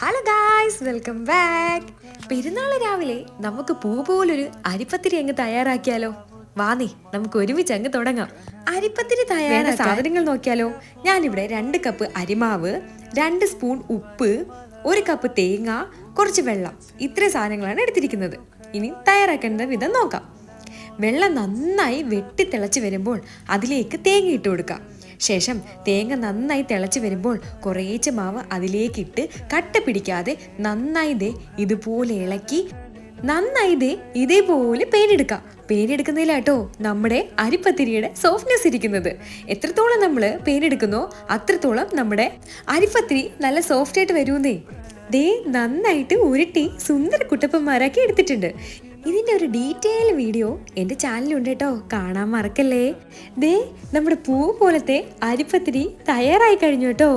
Hello guys, welcome back. പെരുന്നാൾ രാവിലെ നമുക്ക് പൂ പോലൊരു അരിപ്പത്തിരി അങ്ങ് തയ്യാറാക്കിയാലോ? വാന്നേ, നമുക്ക് ഒരുമിച്ച് അങ്ങ് തുടങ്ങാം. അരിപ്പത്തിരി തയ്യാറാക്കാൻ സാധനങ്ങൾ നോക്കിയാലോ? ഞാനിവിടെ 2 കപ്പ് അരിമാവ്, 2 സ്പൂൺ ഉപ്പ്, 1 കപ്പ് തേങ്ങ, കുറച്ച് വെള്ളം, ഇത്രയും സാധനങ്ങളാണ് എടുത്തിരിക്കുന്നത്. ഇനി തയ്യാറാക്കേണ്ട വിധം നോക്കാം. വെള്ളം നന്നായി വെട്ടി തിളച്ച് വരുമ്പോൾ അതിലേക്ക് തേങ്ങ ഇട്ട് കൊടുക്കാം. ശേഷം തേങ്ങ നന്നായി തിളച്ച് വരുമ്പോൾ കുറേശ്ശെ മാവ് അതിലേക്കിട്ട് കട്ട പിടിക്കാതെ നന്നായി ഇതുപോലെ ഇളക്കി നന്നായി ഇതേപോലെ പേനെടുക്കാം. പേനെടുക്കുന്നതിലാട്ടോ നമ്മുടെ അരിപ്പത്തിരിയുടെ സോഫ്റ്റ്നെസ് ഇരിക്കുന്നത്. എത്രത്തോളം നമ്മൾ പേനെടുക്കുന്നോ അത്രത്തോളം നമ്മുടെ അരിപ്പത്തിരി നല്ല സോഫ്റ്റ് ആയിട്ട് വരുന്നേ. നന്നായിട്ട് ഉരുട്ടി സുന്ദര കുട്ടപ്പന്മാരാക്കി എടുത്തിട്ടുണ്ട്. ഇതിൻ്റെ ഒരു ഡീറ്റെയിൽ വീഡിയോ എൻ്റെ ചാനലുണ്ട് കേട്ടോ, കാണാൻ മറക്കല്ലേ. നമ്മുടെ പൂ പോലത്തെ അരിപ്പത്തിരി തയ്യാറായി കഴിഞ്ഞു കേട്ടോ.